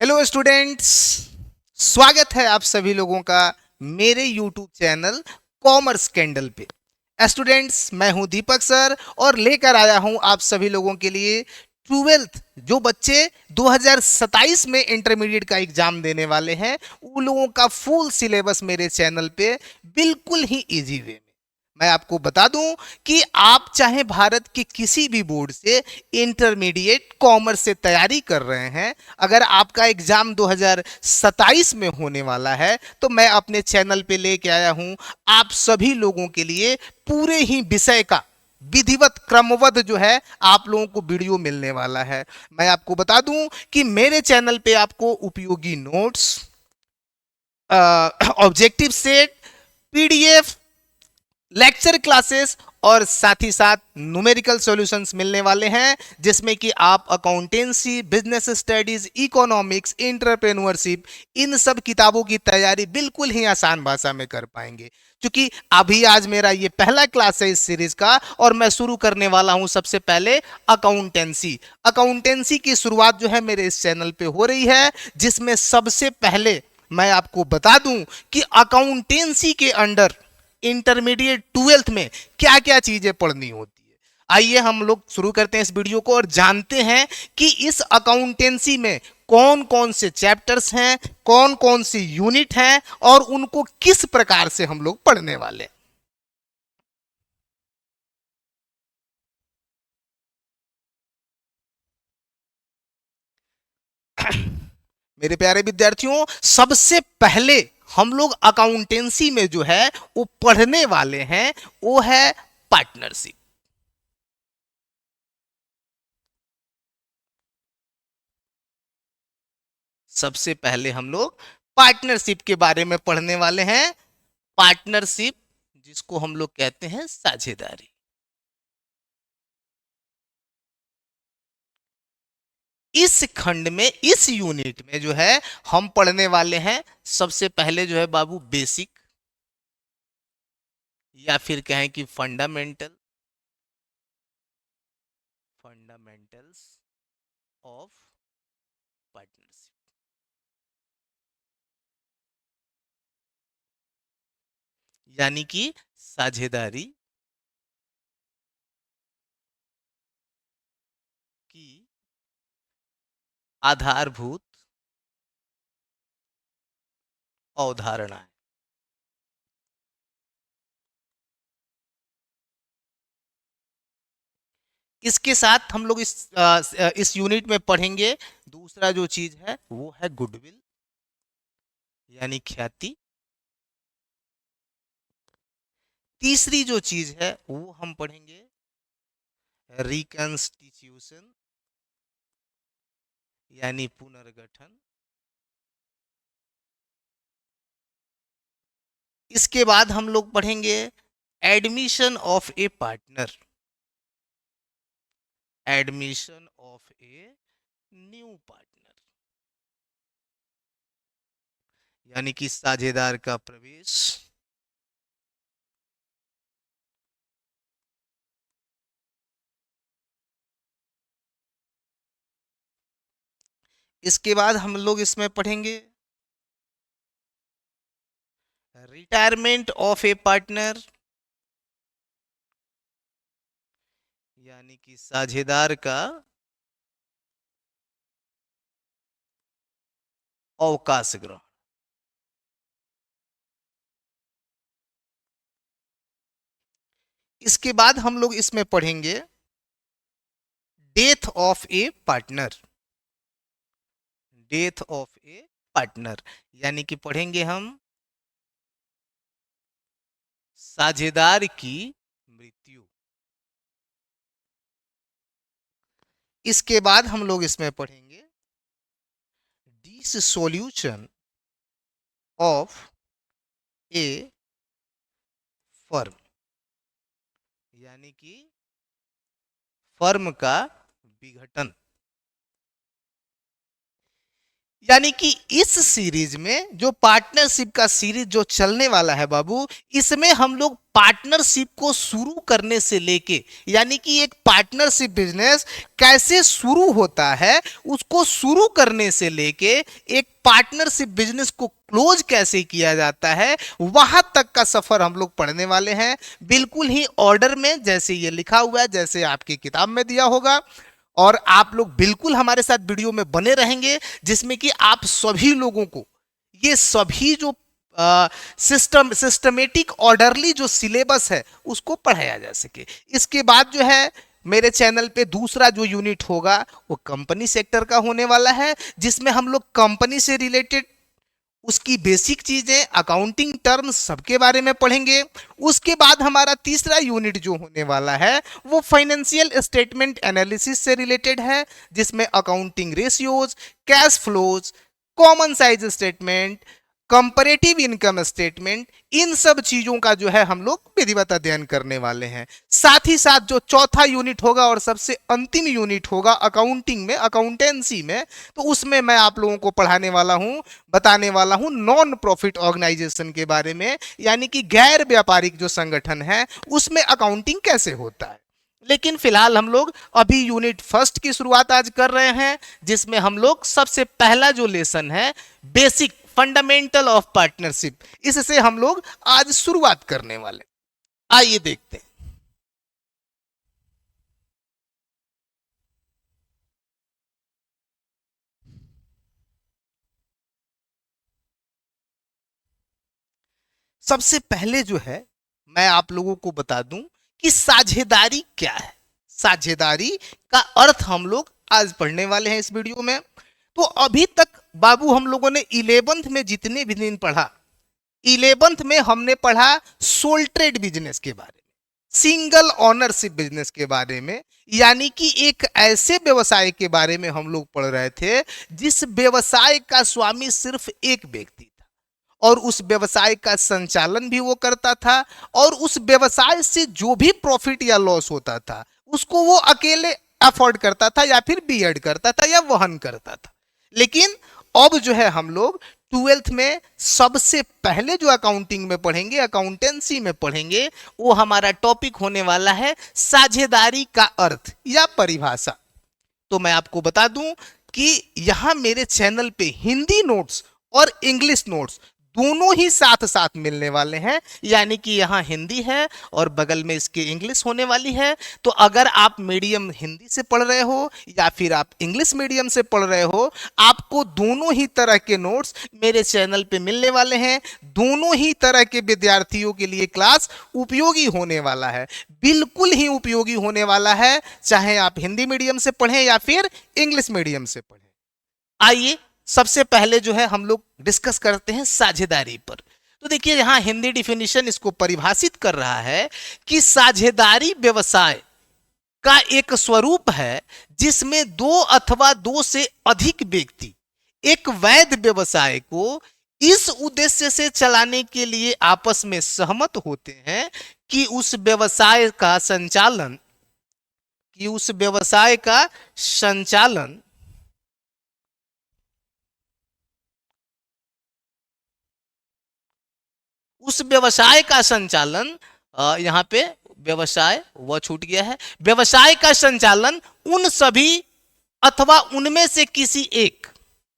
Hello students. स्वागत है आप सभी लोगों का मेरे यूट्यूब चैनल कॉमर्स कैंडल पे। स्टूडेंट्स, मैं हूं दीपक सर और लेकर आया हूं आप सभी लोगों के लिए ट्वेल्थ जो बच्चे 2027 में इंटरमीडिएट का एग्जाम देने वाले हैं उन लोगों का फुल सिलेबस मेरे चैनल पे बिल्कुल ही इजी वे में। मैं आपको बता दूं कि आप चाहे भारत के किसी भी बोर्ड से इंटरमीडिएट कॉमर्स से तैयारी कर रहे हैं, अगर आपका एग्जाम 2027 में होने वाला है तो मैं अपने चैनल पे लेके आया हूं आप सभी लोगों के लिए पूरे ही विषय का विधिवत क्रमबद्ध जो है आप लोगों को वीडियो मिलने वाला है। मैं आपको बता दूं कि मेरे चैनल पे आपको उपयोगी notes, objective set, PDF, lecture classes और साथ ही साथ न्यूमेरिकल सॉल्यूशंस मिलने वाले हैं, जिसमें कि आप accountancy, business studies, economics, entrepreneurship, इन सब किताबों की तैयारी बिल्कुल ही आसान भाषा में कर पाएंगे। क्योंकि अभी आज मेरा ये पहला क्लास है इस सीरीज का और मैं शुरू करने वाला हूं सबसे पहले अकाउंटेंसी। अकाउंटेंसी की शुरुआत जो है मेरे इस चैनल पे हो रही है, जिसमें सबसे पहले मैं आपको बता दूं कि अकाउंटेंसी के अंडर इंटरमीडिएट ट्वेल्थ में क्या क्या चीजें पढ़नी होती है। आइए हम लोग शुरू करते हैं इस वीडियो को और जानते हैं कि इस अकाउंटेंसी में कौन कौन से चैप्टर्स हैं, कौन कौन सी यूनिट हैं और उनको किस प्रकार से हम लोग पढ़ने वाले हैं। मेरे प्यारे विद्यार्थियों, सबसे पहले हम लोग अकाउंटेंसी में जो है वो पढ़ने वाले हैं, वो है पार्टनरशिप। सबसे पहले हम लोग पार्टनरशिप के बारे में पढ़ने वाले हैं। पार्टनरशिप, जिसको हम लोग कहते हैं साझेदारी। इस खंड में, इस यूनिट में जो है हम पढ़ने वाले हैं सबसे पहले जो है बाबू बेसिक, या फिर कहें कि फंडामेंटल्स ऑफ पार्टनरशिप। यानी कि साझेदारी की आधारभूत अवधारणा है। इसके साथ हम लोग इस यूनिट में पढ़ेंगे दूसरा जो चीज है वो है गुडविल, यानी ख्याति। तीसरी जो चीज है वो हम पढ़ेंगे रिकंस्टिट्यूशन, यानी पुनर्गठन। इसके बाद हम लोग पढ़ेंगे admission of A partner, admission of a new partner, यानी कि साझेदार का प्रवेश। इसके बाद हम लोग इसमें पढ़ेंगे रिटायरमेंट ऑफ ए पार्टनर, यानी कि साझेदार का अवकाश ग्रहण। इसके बाद हम लोग इसमें पढ़ेंगे death of A partner, death of A partner, यानी कि पढ़ेंगे हम साझेदार की मृत्यु। इसके बाद हम लोग इसमें पढ़ेंगे डिसोल्यूशन ऑफ ए फर्म, यानी कि फर्म का विघटन। यानी कि इस सीरीज में जो पार्टनरशिप का सीरीज जो चलने वाला है बाबू, इसमें हम लोग पार्टनरशिप को शुरू करने से लेके, यानी कि एक पार्टनरशिप बिजनेस कैसे शुरू होता है उसको शुरू करने से लेके एक पार्टनरशिप बिजनेस को क्लोज कैसे किया जाता है वहां तक का सफर हम लोग पढ़ने वाले हैं, बिल्कुल ही ऑर्डर में जैसे ये लिखा हुआ है, जैसे आपकी किताब में दिया होगा। और आप लोग बिल्कुल हमारे साथ वीडियो में बने रहेंगे, जिसमें कि आप सभी लोगों को ये सभी जो सिस्टमेटिक ऑर्डरली जो सिलेबस है उसको पढ़ाया जा सके। इसके बाद जो है मेरे चैनल पे दूसरा जो यूनिट होगा वो कंपनी सेक्टर का होने वाला है, जिसमें हम लोग कंपनी से रिलेटेड उसकी बेसिक चीजें, अकाउंटिंग टर्म्स सबके बारे में पढ़ेंगे। उसके बाद हमारा तीसरा यूनिट जो होने वाला है वो फाइनेंशियल स्टेटमेंट एनालिसिस से रिलेटेड है, जिसमें accounting ratios, cash flows, common size statement, comparative income statement, इन सब चीजों का जो है हम लोग विधिवत अध्ययन करने वाले हैं। साथ ही साथ जो चौथा यूनिट होगा और सबसे अंतिम यूनिट होगा अकाउंटिंग में, अकाउंटेंसी में, तो उसमें मैं आप लोगों को पढ़ाने वाला हूं, बताने वाला हूं नॉन प्रॉफिट ऑर्गेनाइजेशन के बारे में, यानी कि गैर व्यापारिक जो संगठन है उसमें अकाउंटिंग कैसे होता है। लेकिन फिलहाल हम लोग अभी यूनिट फर्स्ट की शुरुआत आज कर रहे हैं, जिसमें हम लोग सबसे पहला जो लेसन है बेसिक फंडामेंटल ऑफ पार्टनरशिप, इससे हम लोग आज शुरुआत करने वाले। आइए देखते हैं। सबसे पहले जो है मैं आप लोगों को बता दूं कि साझेदारी क्या है। साझेदारी का अर्थ हम लोग आज पढ़ने वाले हैं इस वीडियो में। तो अभी तक बाबू हम लोगों ने 11th में जितने भी दिन पढ़ा, 11th में हमने पढ़ा सोल ट्रेड बिजनेस के बारे में, सिंगल ऑनरशिप बिजनेस के बारे में, यानी कि एक ऐसे व्यवसाय के बारे में हम लोग पढ़ रहे थे जिस व्यवसाय का स्वामी सिर्फ एक व्यक्ति था और उस व्यवसाय का संचालन भी वो करता था, और उस व्यवसाय से जो भी प्रॉफिट या लॉस होता था उसको वो अकेले अफोर्ड करता था या फिर बियर्ड करता था या वहन करता था। लेकिन अब जो है हम लोग 12th में सबसे पहले जो अकाउंटिंग में पढ़ेंगे, अकाउंटेंसी में पढ़ेंगे, वो हमारा टॉपिक होने वाला है साझेदारी का अर्थ या परिभाषा। तो मैं आपको बता दूं कि यहां मेरे चैनल पे हिंदी नोट्स और इंग्लिश नोट्स दोनों ही साथ साथ मिलने वाले हैं, यानी कि यहां हिंदी है और बगल में इसके इंग्लिश होने वाली है। तो अगर आप मीडियम हिंदी से पढ़ रहे हो या फिर आप इंग्लिश मीडियम से पढ़ रहे हो, आपको दोनों ही तरह के नोट्स मेरे चैनल पे मिलने वाले हैं। दोनों ही तरह के विद्यार्थियों के लिए क्लास उपयोगी होने वाला है, बिल्कुल ही उपयोगी होने वाला है, चाहे आप हिंदी मीडियम से पढ़ें या फिर इंग्लिश मीडियम से पढ़ें। आइए सबसे पहले जो है हम लोग डिस्कस करते हैं साझेदारी पर। तो देखिए यहां हिंदी डिफिनीशन इसको परिभाषित कर रहा है कि साझेदारी व्यवसाय का एक स्वरूप है जिसमें दो अथवा दो से अधिक व्यक्ति एक वैध व्यवसाय को इस उद्देश्य से चलाने के लिए आपस में सहमत होते हैं कि उस व्यवसाय का संचालन उस व्यवसाय का संचालन यहां पे व्यवसाय वह छूट गया है, व्यवसाय का संचालन उन सभी अथवा उनमें से किसी एक,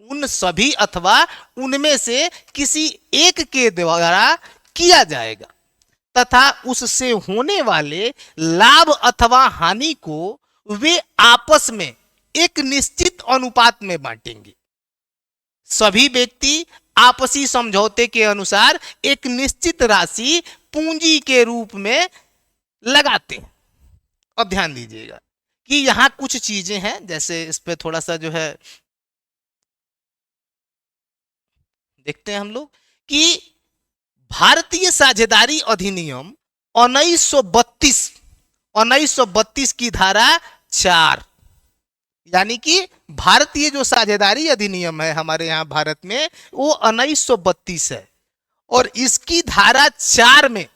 उन सभी अथवा उनमें से किसी एक के द्वारा किया जाएगा तथा उससे होने वाले लाभ अथवा हानि को वे आपस में एक निश्चित अनुपात में बांटेंगे। सभी व्यक्ति आपसी समझौते के अनुसार एक निश्चित राशि पूंजी के रूप में लगाते हैं। अब ध्यान दीजिएगा कि यहां कुछ चीजें हैं, जैसे इस पे थोड़ा सा जो है देखते हैं हम लोग कि भारतीय साझेदारी अधिनियम 1932 की धारा 4, यानी कि भारतीय जो साझेदारी अधिनियम है हमारे यहां भारत में वो 1932 है, और इसकी धारा 4 में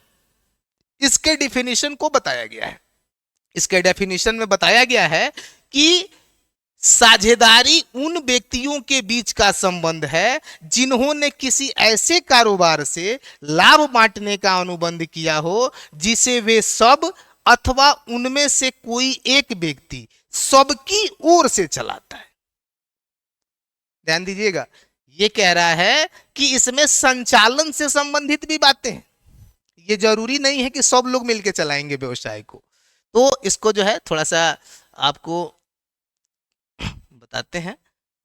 इसके डेफिनेशन को बताया गया है। इसके डेफिनेशन में बताया गया है कि साझेदारी उन व्यक्तियों के बीच का संबंध है जिन्होंने किसी ऐसे कारोबार से लाभ बांटने का अनुबंध किया हो जिसे वे सब अथवा उनमें से कोई एक व्यक्ति सबकी ओर से चलाता है। ध्यान दीजिएगा, ये कह रहा है कि इसमें संचालन से संबंधित भी बातें हैं। ये जरूरी नहीं है कि सब लोग मिलकर चलाएंगे व्यवसाय को। तो इसको जो है थोड़ा सा आपको बताते हैं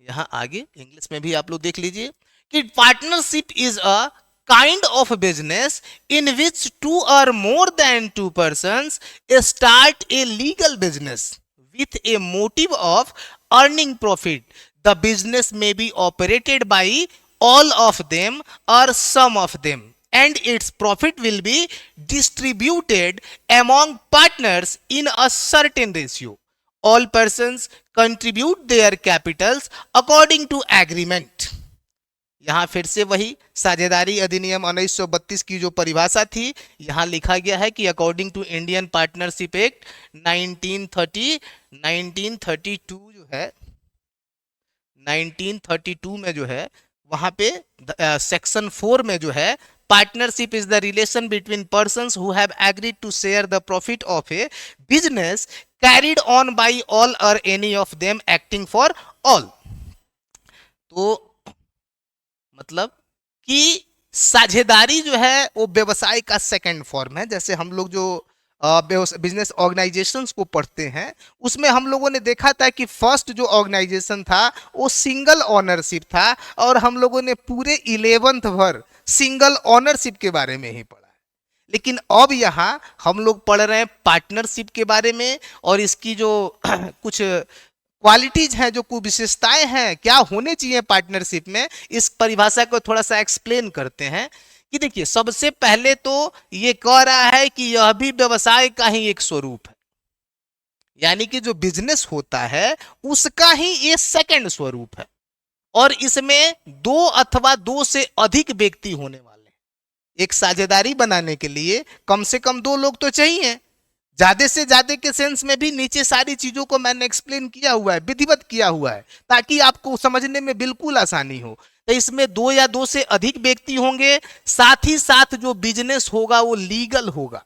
यहां आगे, इंग्लिश में भी आप लोग देख लीजिए कि partnership is a kind of business in which two or more than two persons start a legal business with a motive of earning profit. The business may be operated by all of them or some of them, and its profit will be distributed among partners in a certain ratio. All persons contribute their capitals according to agreement. यहां फिर से वही साझेदारी अधिनियम 1932 की जो परिभाषा थी यहां लिखा गया है कि according to Indian partnership act 1932 जो है 1932 में जो है वहां पे सेक्शन 4 में जो है partnership is the relation between persons who have agreed to share the profit of a business carried on by all और any of them acting for all. तो मतलब कि साझेदारी जो है वो व्यवसाय का सेकंड फॉर्म है। जैसे हम लोग जो बिजनेस ऑर्गेनाइजेशंस को पढ़ते हैं उसमें हम लोगों ने देखा था कि फर्स्ट जो ऑर्गेनाइजेशन था वो सिंगल ऑनरशिप था और हम लोगों ने पूरे 11th भर सिंगल ऑनरशिप के बारे में ही पढ़ा है। लेकिन अब यहाँ हम लोग पढ़ रहे हैं पार्टनरशिप के बारे में और इसकी जो कुछ क्वालिटीज हैं, जो कुछ विशेषताएं हैं, क्या होने चाहिए पार्टनरशिप में, इस परिभाषा को थोड़ा सा एक्सप्लेन करते हैं। कि देखिए सबसे पहले तो ये कह रहा है कि यह भी व्यवसाय का ही एक स्वरूप है, यानी कि जो बिजनेस होता है उसका ही ये सेकंड स्वरूप है और इसमें दो अथवा दो से अधिक व्यक्ति होने वाले हैं। एक साझेदारी बनाने के लिए कम से कम दो लोग तो चाहिए, ज्यादा से ज्यादा के सेंस में भी नीचे सारी चीजों को मैंने एक्सप्लेन किया हुआ है, विधिवत किया हुआ है ताकि आपको समझने में बिल्कुल आसानी हो। तो इसमें दो या दो से अधिक व्यक्ति होंगे, साथ ही साथ जो बिजनेस होगा वो लीगल होगा।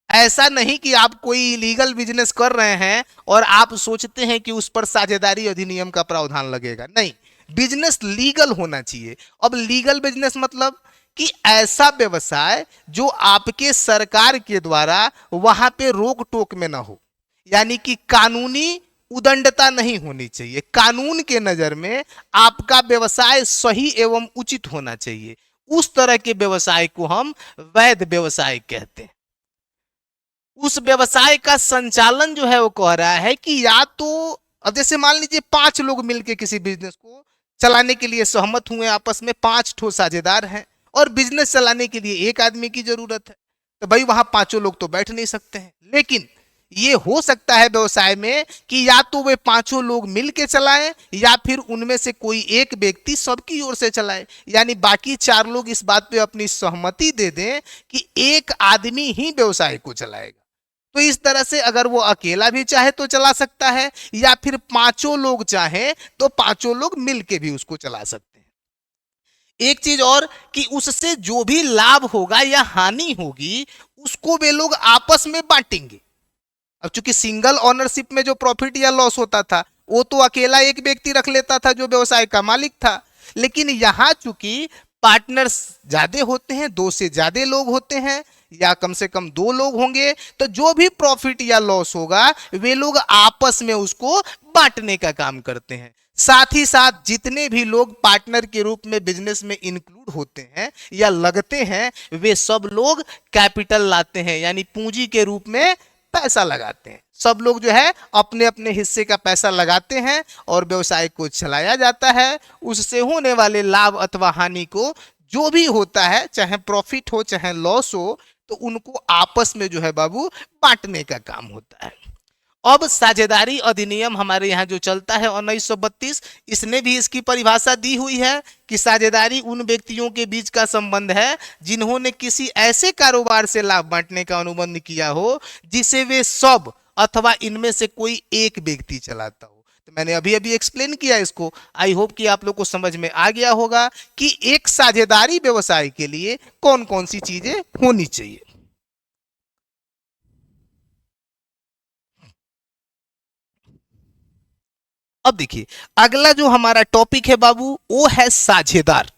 ऐसा नहीं कि आप कोई इलीगल बिजनेस कर रहे हैं और आप सोचते हैं कि उस पर साझेदारी अधिनियम का प्रावधान लगेगा, नहीं, बिजनेस लीगल होना चाहिए। अब लीगल बिजनेस मतलब कि ऐसा व्यवसाय जो आपके सरकार के द्वारा वहां पे रोक टोक में ना हो, यानी कि कानूनी उदंडता नहीं होनी चाहिए, कानून के नजर में आपका व्यवसाय सही एवं उचित होना चाहिए। उस तरह के व्यवसाय को हम वैध व्यवसाय कहते हैं। उस व्यवसाय का संचालन जो है वो कह रहा है कि या तो अब जैसे मान लीजिए 5 लोग मिलकर किसी बिजनेस को चलाने के लिए सहमत हुए, आपस में 5 ठो साझेदार हैं और बिजनेस चलाने के लिए एक आदमी की जरूरत है, तो भाई वहां 5 लोग तो बैठ नहीं सकते हैं। लेकिन ये हो सकता है व्यवसाय में कि या तो वे 5 लोग मिलके चलाएं या फिर उनमें से कोई एक व्यक्ति सबकी ओर से चलाए, यानी बाकी 4 लोग इस बात पे अपनी सहमति दे दें कि एक आदमी ही व्यवसाय को चलाएगा। तो इस तरह से अगर वो अकेला भी चाहे तो चला सकता है या फिर 5 लोग चाहे तो 5 लोग मिलके भी उसको चला सकते हैं। एक चीज और कि उससे जो भी लाभ होगा या हानि होगी उसको वे लोग आपस में बांटेंगे। अब चूंकि सिंगल ओनरशिप में जो प्रॉफिट या लॉस होता था वो तो अकेला एक व्यक्ति रख लेता था जो व्यवसाय का मालिक था, लेकिन यहां चूंकि पार्टनर्स ज्यादा होते हैं, 2 से ज्यादा लोग होते हैं या कम से कम 2 लोग होंगे, तो जो भी प्रॉफिट या लॉस होगा वे लोग आपस में उसको बांटने का काम करते हैं। साथ ही साथ जितने भी लोग पार्टनर के रूप में बिजनेस में इंक्लूड होते हैं या लगते हैं वे सब लोग कैपिटल लाते हैं, यानी पूंजी के रूप में पैसा लगाते हैं। सब लोग जो है अपने अपने हिस्से का पैसा लगाते हैं और व्यवसाय को चलाया जाता है। उससे होने वाले लाभ अथवा हानि को जो भी होता है, चाहे प्रॉफिट हो चाहे लॉस हो, तो उनको आपस में जो है बाबू बांटने का काम होता है। अब साझेदारी अधिनियम हमारे यहाँ जो चलता है 1932, इसने भी इसकी परिभाषा दी हुई है कि साझेदारी उन व्यक्तियों के बीच का संबंध है जिन्होंने किसी ऐसे कारोबार से लाभ बांटने का अनुबंध किया हो जिसे वे सब अथवा इनमें से कोई एक व्यक्ति चलाता हो। तो मैंने अभी अभी एक्सप्लेन किया इसको। आई होप कि आप लोग को समझ में आ गया होगा कि एक साझेदारी व्यवसाय के लिए कौन कौन सी चीजें होनी चाहिए। अब देखिए, अगला जो हमारा टॉपिक है बाबू, वो है साझेदार।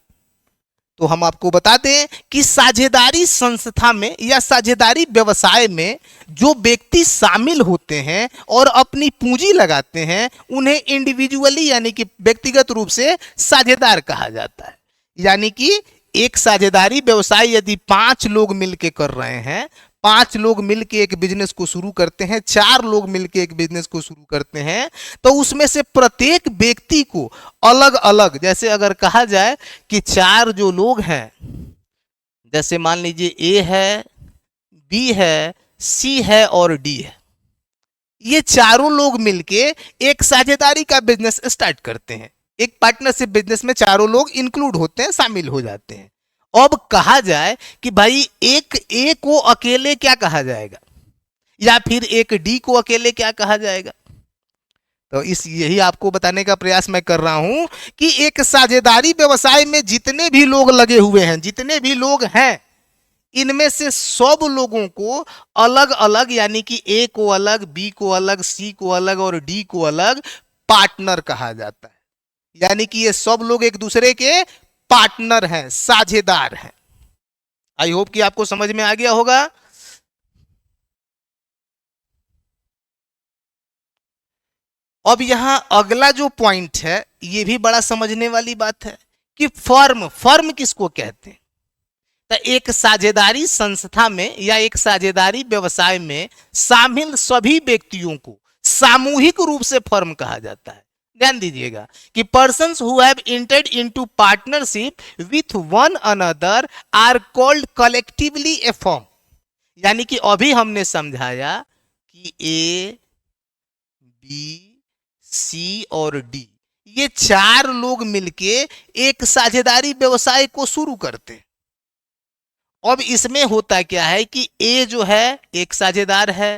तो हम आपको बता दें कि साझेदारी संस्था में या साझेदारी व्यवसाय में जो व्यक्ति शामिल होते हैं और अपनी पूंजी लगाते हैं, उन्हें इंडिविजुअली यानी कि व्यक्तिगत रूप से साझेदार कहा जाता है। यानी कि एक साझेदारी व्यवसाय यदि 5 लोग मिलकर कर रहे हैं, 5 लोग मिलकर एक बिजनेस को शुरू करते हैं, 4 लोग मिलकर एक बिजनेस को शुरू करते हैं, तो उसमें से प्रत्येक व्यक्ति को अलग अलग, जैसे अगर कहा जाए कि 4 जो लोग हैं, जैसे मान लीजिए ए है, बी है, सी है और डी है, ये चारों लोग मिलके एक साझेदारी का बिजनेस स्टार्ट करते हैं। एक पार्टनरशिप बिजनेस में चारों लोग इंक्लूड होते हैं, शामिल हो जाते हैं। अब कहा जाए कि भाई एक ए को अकेले क्या कहा जाएगा, या फिर एक डी को अकेले क्या कहा जाएगा। तो इस यही आपको बताने का प्रयास मैं कर रहा हूं कि एक साझेदारी व्यवसाय में जितने भी लोग लगे हुए हैं, जितने भी लोग हैं, इनमें से सब लोगों को अलग अलग, यानी कि ए को अलग, बी को अलग, सी को अलग और डी को अलग पार्टनर कहा जाता है। यानी कि ये सब लोग एक दूसरे के पार्टनर हैं, साझेदार हैं। आई होप कि आपको समझ में आ गया होगा। अब यहां अगला जो पॉइंट है, ये भी बड़ा समझने वाली बात है कि फर्म किसको कहते हैं। तो एक साझेदारी संस्था में या एक साझेदारी व्यवसाय में शामिल सभी व्यक्तियों को सामूहिक रूप से फर्म कहा जाता है। ध्यान दीजिएगा कि persons who have entered into partnership with one another are called collectively a firm. यानी कि अभी हमने समझाया कि ए, बी, सी और डी, ये 4 लोग मिलके एक साझेदारी व्यवसाय को शुरू करते हैं। अब इसमें होता क्या है कि ए जो है एक साझेदार है,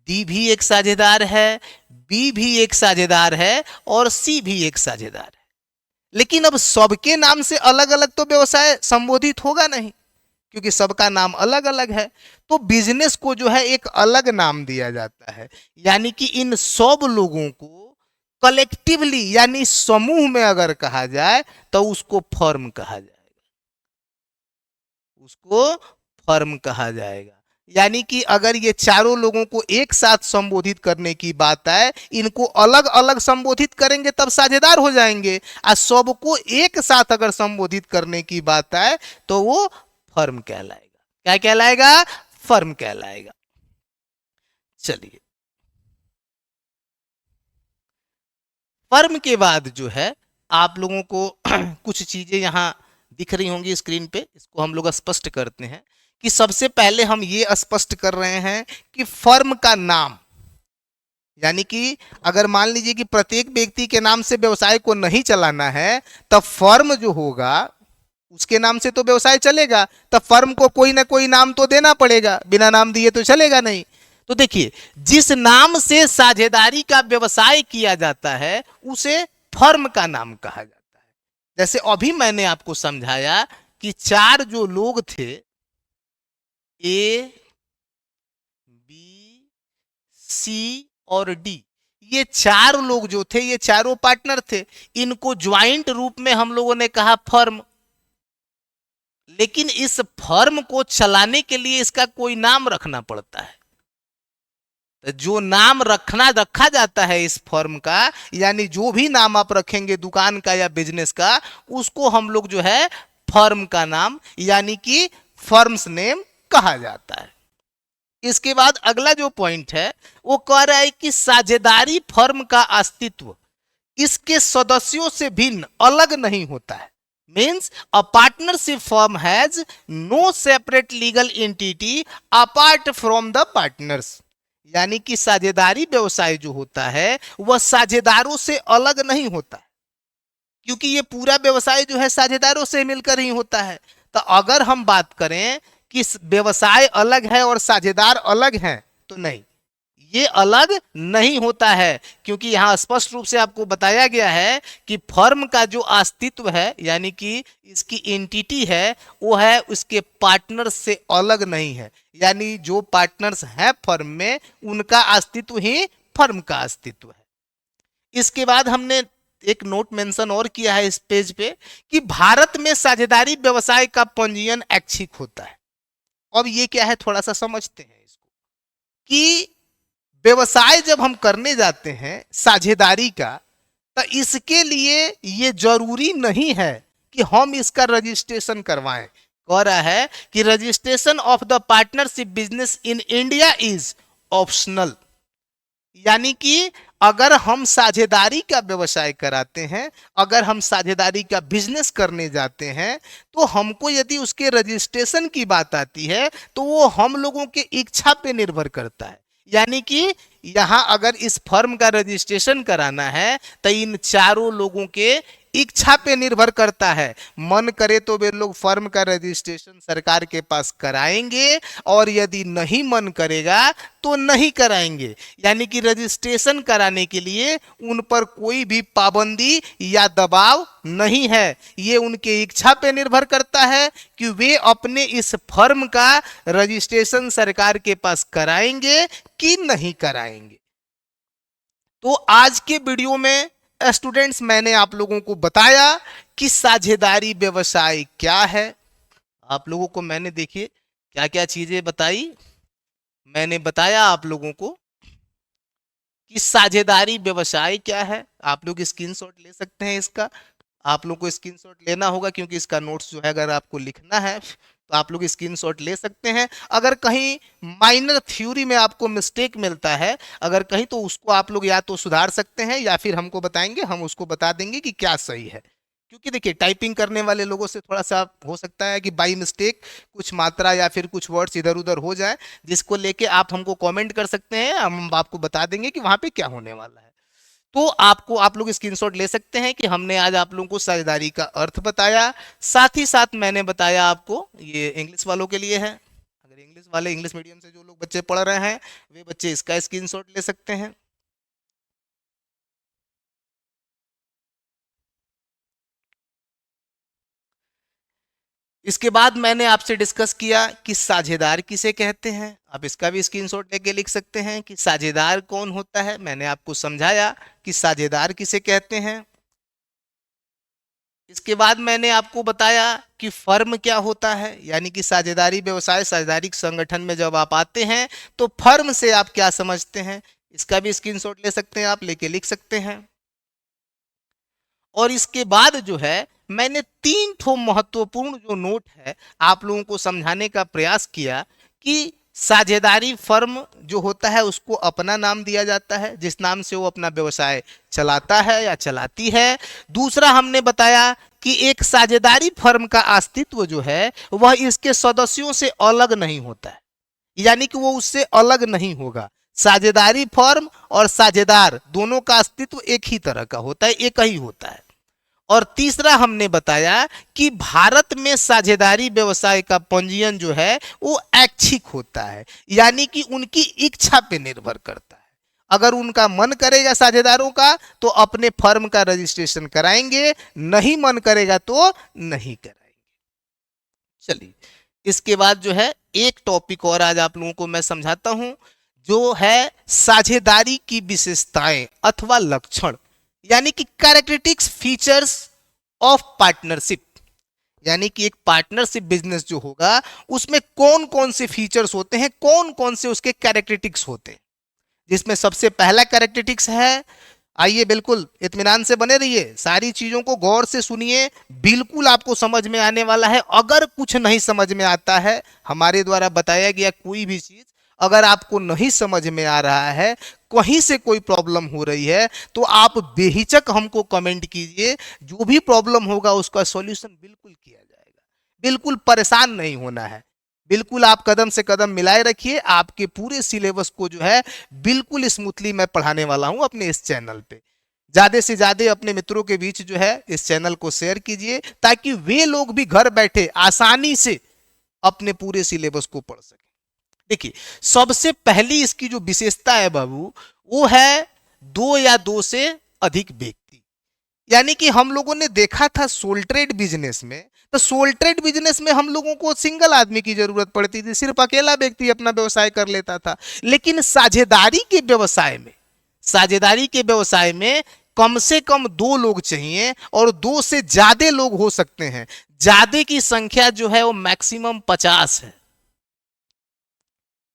डी भी एक साझेदार है, बी भी एक साझेदार है और सी भी एक साझेदार है। लेकिन अब सबके नाम से अलग अलग तो व्यवसाय संबोधित होगा नहीं, क्योंकि सबका नाम अलग अलग है। तो बिजनेस को जो है एक अलग नाम दिया जाता है। यानी कि इन सब लोगों को कलेक्टिवली यानी समूह में अगर कहा जाए तो उसको फर्म कहा जाएगा, उसको फर्म कहा जाएगा। यानी कि अगर ये चारों लोगों को एक साथ संबोधित करने की बात है, इनको अलग अलग संबोधित करेंगे तब साझेदार हो जाएंगे, और सबको एक साथ अगर संबोधित करने की बात है तो वो फर्म कहलाएगा। क्या कहलाएगा? फर्म कहलाएगा। चलिए, फर्म के बाद जो है आप लोगों को कुछ चीजें यहां दिख रही होंगी स्क्रीन पे, इसको हम लोग स्पष्ट करते हैं कि सबसे पहले हम ये स्पष्ट कर रहे हैं कि फर्म का नाम, यानी कि अगर मान लीजिए कि प्रत्येक व्यक्ति के नाम से व्यवसाय को नहीं चलाना है, तब फर्म जो होगा उसके नाम से तो व्यवसाय चलेगा, तब फर्म को कोई ना कोई नाम तो देना पड़ेगा, बिना नाम दिए तो चलेगा नहीं। तो देखिए, जिस नाम से साझेदारी का व्यवसाय किया जाता है उसे फर्म का नाम कहा जाता है। जैसे अभी मैंने आपको समझाया कि 4 जो लोग थे, ए, बी, सी और डी, ये 4 लोग जो थे ये चारों पार्टनर थे। इनको ज्वाइंट रूप में हम लोगों ने कहा फर्म। लेकिन इस फर्म को चलाने के लिए इसका कोई नाम रखना पड़ता है। तो जो नाम रखा जाता है इस फर्म का, यानी जो भी नाम आप रखेंगे दुकान का या बिजनेस का, उसको हम लोग जो है फर्म का नाम यानी कि फर्म्स नेम कहा जाता है। इसके बाद अगला जो पॉइंट है वो कह रहा है कि साझेदारी फर्म का अस्तित्व इसके सदस्यों से भिन्न अलग नहीं होता है। Means a partnership firm has no separate legal entity apart from the partners. यानी कि साझेदारी व्यवसाय जो होता है वह साझेदारों से अलग नहीं होता, क्योंकि ये पूरा व्यवसाय जो है साझेदारों से मिलकर ही होता है। तो अगर हम बात करें कि व्यवसाय अलग है और साझेदार अलग हैं, तो नहीं, ये अलग नहीं होता है, क्योंकि यहां स्पष्ट रूप से आपको बताया गया है कि फर्म का जो अस्तित्व है यानी कि इसकी एंटिटी है वो है उसके पार्टनर्स से अलग नहीं है। यानी जो पार्टनर्स हैं फर्म में उनका अस्तित्व ही फर्म का अस्तित्व है। इसके बाद हमने एक नोट मेंशन और किया है इस पेज पे कि भारत में साझेदारी व्यवसाय का पंजीयन ऐच्छिक होता है। अब ये क्या है थोड़ा सा समझते हैं इसको कि व्यवसाय जब हम करने जाते हैं साझेदारी का, तो इसके लिए ये जरूरी नहीं है कि हम इसका रजिस्ट्रेशन करवाएं। कह रहा है कि registration of the partnership business in India is optional. यानी कि अगर हम साझेदारी का व्यवसाय कराते हैं, अगर हम साझेदारी का बिजनेस करने जाते हैं, तो हमको यदि उसके रजिस्ट्रेशन की बात आती है तो वो हम लोगों के इच्छा पे निर्भर करता है। यानी कि यहां अगर इस फर्म का रजिस्ट्रेशन कराना है तो इन चारों लोगों के इच्छा पे निर्भर करता है। मन करे तो वे लोग फर्म का रजिस्ट्रेशन सरकार के पास कराएंगे और यदि नहीं मन करेगा तो नहीं कराएंगे। यानी कि रजिस्ट्रेशन कराने के लिए उन पर कोई भी पाबंदी या दबाव नहीं है। ये उनके इच्छा पे निर्भर करता है कि वे अपने इस फर्म का रजिस्ट्रेशन सरकार के पास कराएंगे कि नहीं कराएंगे। तो आज के वीडियो में स्टूडेंट्स मैंने आप लोगों को बताया कि साझेदारी व्यवसाय क्या है। आप लोगों को मैंने देखिए क्या क्या चीजें बताई। मैंने बताया आप लोगों को कि साझेदारी व्यवसाय क्या है। आप लोग स्क्रीनशॉट ले सकते हैं इसका। आप लोग को स्क्रीनशॉट लेना होगा क्योंकि इसका नोट्स जो है अगर आपको लिखना है तो आप लोग स्क्रीनशॉट ले सकते हैं। अगर कहीं माइनर थ्योरी में आपको मिस्टेक मिलता है अगर कहीं, तो उसको आप लोग या तो सुधार सकते हैं या फिर हमको बताएंगे, हम उसको बता देंगे कि क्या सही है। क्योंकि देखिए टाइपिंग करने वाले लोगों से थोड़ा सा हो सकता है कि बाई मिस्टेक कुछ मात्रा या फिर कुछ वर्ड्स इधर उधर हो जाए, जिसको लेके आप हमको कमेंट कर सकते हैं, हम आपको बता देंगे कि वहां पे क्या होने वाला है। तो आप लोग स्क्रीनशॉट ले सकते हैं कि हमने आज आप लोगों को साझेदारी का अर्थ बताया। साथ ही साथ मैंने बताया आपको, ये इंग्लिश वालों के लिए है, अगर इंग्लिश वाले इंग्लिश मीडियम से जो लोग बच्चे पढ़ रहे हैं वे बच्चे इसका स्क्रीनशॉट ले सकते हैं। इसके बाद मैंने आपसे डिस्कस किया कि साझेदार किसे कहते हैं। आप इसका भी स्क्रीनशॉट लेके लिख सकते हैं कि साझेदार कौन होता है। मैंने आपको समझाया कि साझेदार किसे कहते हैं। इसके बाद मैंने आपको बताया कि फर्म क्या होता है, यानी कि साझेदारी व्यवसाय साझेदारी संगठन में जब आप आते हैं तो फर्म से आप क्या समझते हैं। इसका भी स्क्रीनशॉट ले सकते हैं, आप लेके लिख सकते हैं। और इसके बाद जो है मैंने 3 ठो महत्वपूर्ण जो नोट है आप लोगों को समझाने का प्रयास किया कि साझेदारी फर्म जो होता है उसको अपना नाम दिया जाता है जिस नाम से वो अपना व्यवसाय चलाता है या चलाती है। दूसरा हमने बताया कि एक साझेदारी फर्म का अस्तित्व जो है वह इसके सदस्यों से अलग नहीं होता है, यानी कि वो उससे अलग नहीं होगा। साझेदारी फर्म और साझेदार दोनों का अस्तित्व एक ही तरह का होता है, एक ही होता है। और तीसरा हमने बताया कि भारत में साझेदारी व्यवसाय का पंजीयन जो है वो ऐच्छिक होता है, यानी कि उनकी इच्छा पे निर्भर करता है। अगर उनका मन करेगा साझेदारों का तो अपने फर्म का रजिस्ट्रेशन कराएंगे, नहीं मन करेगा तो नहीं कराएंगे। चलिए इसके बाद जो है एक टॉपिक और आज आप लोगों को मैं समझाता हूं जो है साझेदारी की विशेषताएं अथवा लक्षण, यानी कि कैरेक्टरिस्टिक्स फीचर्स ऑफ पार्टनरशिप। यानी कि एक पार्टनरशिप बिजनेस जो होगा उसमें कौन कौन से फीचर्स होते हैं, कौन कौन से उसके कैरेक्टरिस्टिक्स होते हैं। जिसमें सबसे पहला कैरेक्टरिस्टिक्स है, आइए बिल्कुल इत्मीनान से बने रहिए, सारी चीजों को गौर से सुनिए, बिल्कुल आपको समझ में आने वाला है। अगर कुछ नहीं समझ में आता है, हमारे द्वारा बताया गया कोई भी चीज अगर आपको नहीं समझ में आ रहा है, कहीं से कोई प्रॉब्लम हो रही है, तो आप बेहिचक हमको कमेंट कीजिए। जो भी प्रॉब्लम होगा उसका सॉल्यूशन बिल्कुल किया जाएगा। बिल्कुल परेशान नहीं होना है, बिल्कुल आप कदम से कदम मिलाए रखिए। आपके पूरे सिलेबस को जो है बिल्कुल स्मूथली मैं पढ़ाने वाला हूं अपने इस चैनल पे। ज्यादा से ज्यादा अपने मित्रों के बीच जो है इस चैनल को शेयर कीजिए ताकि वे लोग भी घर बैठे आसानी से अपने पूरे सिलेबस को पढ़ सकें। देखिए, सबसे पहली इसकी जो विशेषता है बाबू, वो है दो या दो से अधिक व्यक्ति। यानी कि हम लोगों ने देखा था सोल ट्रेड बिजनेस में, तो सोल ट्रेड बिजनेस में हम लोगों को सिंगल आदमी की जरूरत पड़ती थी, सिर्फ अकेला व्यक्ति अपना व्यवसाय कर लेता था। लेकिन साझेदारी के व्यवसाय में कम से कम दो लोग चाहिए, और दो से ज्यादा लोग हो सकते हैं। ज्यादा की संख्या जो है वो मैक्सिमम 50 है।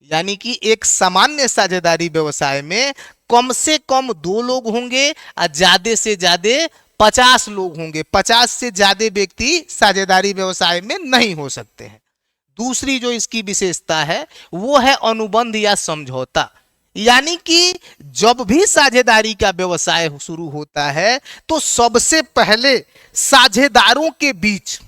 यानी कि एक सामान्य साझेदारी व्यवसाय में कम से कम दो लोग होंगे और ज्यादा से ज्यादा 50 लोग होंगे। 50 से ज्यादा व्यक्ति साझेदारी व्यवसाय में नहीं हो सकते हैं। दूसरी जो इसकी विशेषता है वो है अनुबंध या समझौता। यानी कि जब भी साझेदारी का व्यवसाय शुरू होता है तो सबसे पहले साझेदारों के बीच,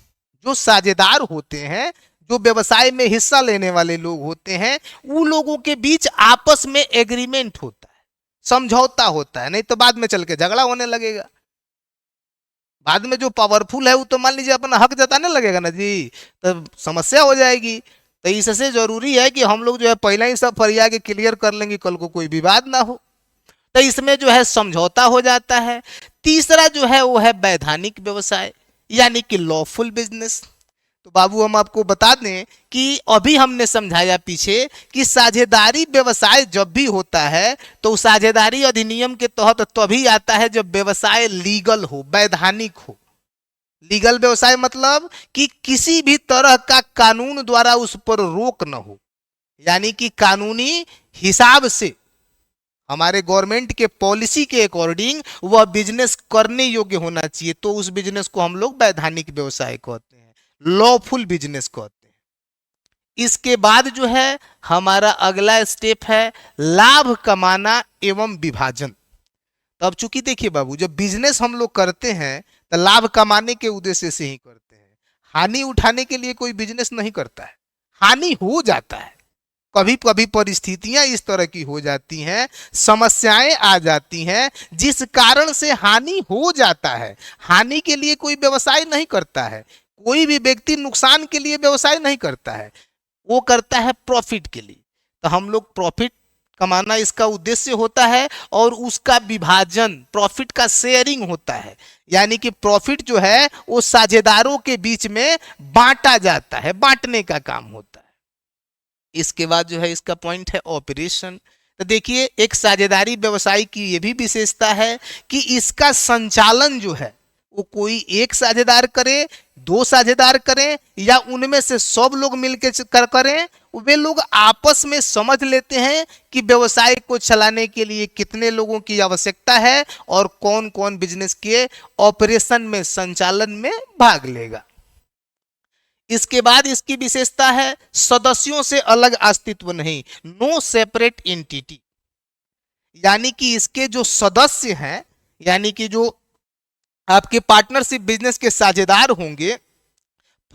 जो साझेदार होते हैं, जो व्यवसाय में हिस्सा लेने वाले लोग होते हैं, उन लोगों के बीच आपस में एग्रीमेंट होता है, समझौता होता है। नहीं तो बाद में चल के झगड़ा होने लगेगा। बाद में जो पावरफुल है वो तो मान लीजिए अपना हक जताने लगेगा ना जी, तो समस्या हो जाएगी। तो इससे जरूरी है कि हम लोग जो है पहले ही सब फरिया के क्लियर कर लेंगे, कल को कोई विवाद ना हो। तो इसमें जो है समझौता हो जाता है। तीसरा जो है वो है वैधानिक व्यवसाय, यानी कि लॉफुल बिजनेस। तो बाबू हम आपको बता दें कि अभी हमने समझाया पीछे कि साझेदारी व्यवसाय जब भी होता है तो साझेदारी अधिनियम के तहत तभी आता है जब व्यवसाय लीगल हो, वैधानिक हो। लीगल व्यवसाय मतलब कि किसी भी तरह का कानून द्वारा उस पर रोक न हो, यानी कि कानूनी हिसाब से हमारे गवर्नमेंट के पॉलिसी के अकॉर्डिंग वह बिजनेस करने योग्य होना चाहिए। तो उस बिजनेस को हम लोग वैधानिक व्यवसाय कहते हैं, लॉफुल बिजनेस कहते हैं। इसके बाद जो है हमारा अगला स्टेप है लाभ कमाना एवं विभाजन। तो अब चूंकि देखिए बाबू, जब बिजनेस हम लोग करते हैं तो लाभ कमाने के उद्देश्य से ही करते हैं। हानि उठाने के लिए कोई बिजनेस नहीं करता है। हानि हो जाता है, कभी कभी परिस्थितियां इस तरह की हो जाती हैं, समस्याएं आ जाती हैं, जिस कारण से हानि हो जाता है। हानि के लिए कोई व्यवसाय नहीं करता है। कोई भी व्यक्ति नुकसान के लिए व्यवसाय नहीं करता है, वो करता है प्रॉफिट के लिए। तो हम लोग प्रॉफिट कमाना इसका उद्देश्य होता है, और उसका विभाजन, प्रॉफिट का शेयरिंग होता है। यानी कि प्रॉफिट जो है वो साझेदारों के बीच में बांटा जाता है, बांटने का काम होता है। इसके बाद जो है इसका पॉइंट है ऑपरेशन। तो देखिए, एक साझेदारी व्यवसाय की ये भी विशेषता है कि इसका संचालन जो है वो कोई एक साझेदार करे, दो साझेदार करें, या उनमें से सब लोग मिलकर करें, वे लोग आपस में समझ लेते हैं कि व्यवसाय को चलाने के लिए कितने लोगों की आवश्यकता है और कौन कौन बिजनेस के ऑपरेशन में, संचालन में भाग लेगा। इसके बाद इसकी विशेषता है सदस्यों से अलग अस्तित्व नहीं, नो सेपरेट एंटिटी। यानी कि इसके जो सदस्य हैं, यानी कि जो आपके पार्टनरशिप बिजनेस के साझेदार होंगे,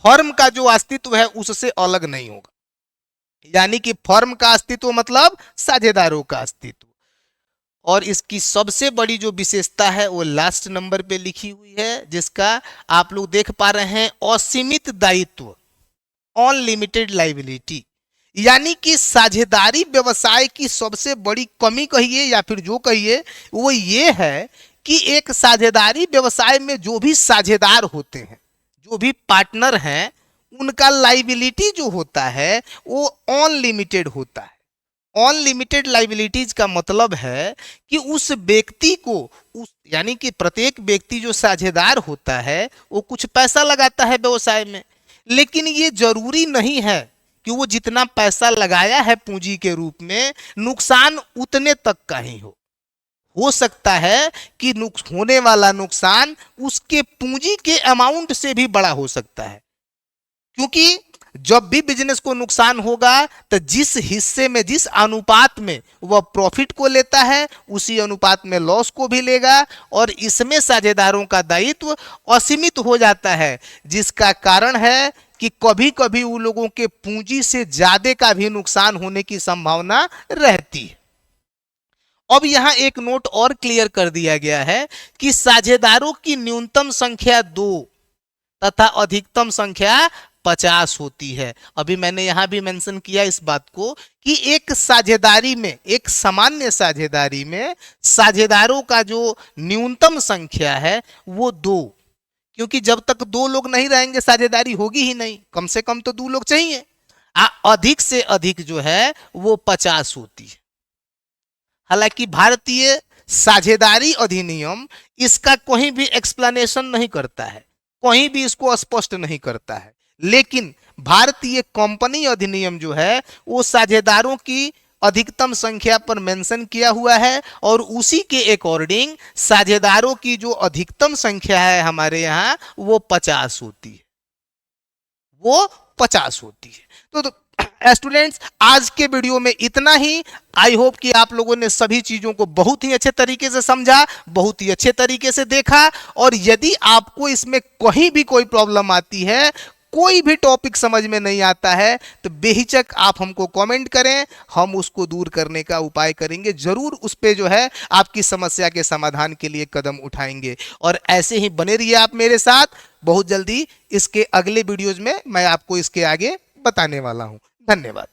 फर्म का जो अस्तित्व है उससे अलग नहीं होगा। यानी कि फर्म का अस्तित्व मतलब साझेदारों का अस्तित्व। और इसकी सबसे बड़ी जो विशेषता है वो लास्ट नंबर पे लिखी हुई है, जिसका आप लोग देख पा रहे हैं, असीमित दायित्व, अनलिमिटेड लायबिलिटी। यानी कि साझेदारी व्यवसाय की सबसे बड़ी कमी कहिए या फिर जो कहिए वो ये है कि एक साझेदारी व्यवसाय में जो भी साझेदार होते हैं, जो भी पार्टनर हैं, उनका लायबिलिटी जो होता है वो अनलिमिटेड होता है। अनलिमिटेड लायबिलिटीज का मतलब है कि उस व्यक्ति को, यानी कि प्रत्येक व्यक्ति जो साझेदार होता है वो कुछ पैसा लगाता है व्यवसाय में, लेकिन ये जरूरी नहीं है कि वो जितना पैसा लगाया है पूंजी के रूप में, नुकसान उतने तक का ही हो सकता है कि होने वाला नुकसान उसके पूंजी के अमाउंट से भी बड़ा हो सकता है। क्योंकि जब भी बिजनेस को नुकसान होगा तो जिस हिस्से में, जिस अनुपात में वह प्रॉफिट को लेता है, उसी अनुपात में लॉस को भी लेगा। और इसमें साझेदारों का दायित्व असीमित हो जाता है, जिसका कारण है कि कभी कभी उन लोगों के पूंजी से ज्यादा का भी नुकसान होने की संभावना रहती है। अब यहां एक नोट और क्लियर कर दिया गया है कि साझेदारों की न्यूनतम संख्या 2 तथा अधिकतम संख्या 50 होती है। अभी मैंने यहां भी मेंशन किया इस बात को कि एक साझेदारी में, एक सामान्य साझेदारी में साझेदारों का जो न्यूनतम संख्या है वो 2, क्योंकि जब तक 2 लोग नहीं रहेंगे साझेदारी होगी ही नहीं, कम से कम तो 2 लोग चाहिए। अधिक से अधिक जो है वो 50 होती है। हालांकि भारतीय साझेदारी अधिनियम इसका कोई भी एक्सप्लेनेशन नहीं करता है, कहीं भी इसको स्पष्ट नहीं करता है, लेकिन भारतीय कंपनी अधिनियम जो है वो साझेदारों की अधिकतम संख्या पर मेंशन किया हुआ है और उसी के अकॉर्डिंग साझेदारों की जो अधिकतम संख्या है हमारे यहां वो 50 होती है, वो 50 होती है। तो स्टूडेंट्स आज के वीडियो में इतना ही। आई होप कि आप लोगों ने सभी चीजों को बहुत ही अच्छे तरीके से समझा, बहुत ही अच्छे तरीके से देखा। और यदि आपको इसमें कहीं भी कोई प्रॉब्लम आती है, कोई भी टॉपिक समझ में नहीं आता है, तो बेहिचक आप हमको कमेंट करें, हम उसको दूर करने का उपाय करेंगे। जरूर उस पे जो है आपकी समस्या के समाधान के लिए कदम उठाएंगे। और ऐसे ही बने रहिए आप मेरे साथ। बहुत जल्दी इसके अगले वीडियोज में मैं आपको इसके आगे बताने वाला हूं। धन्यवाद।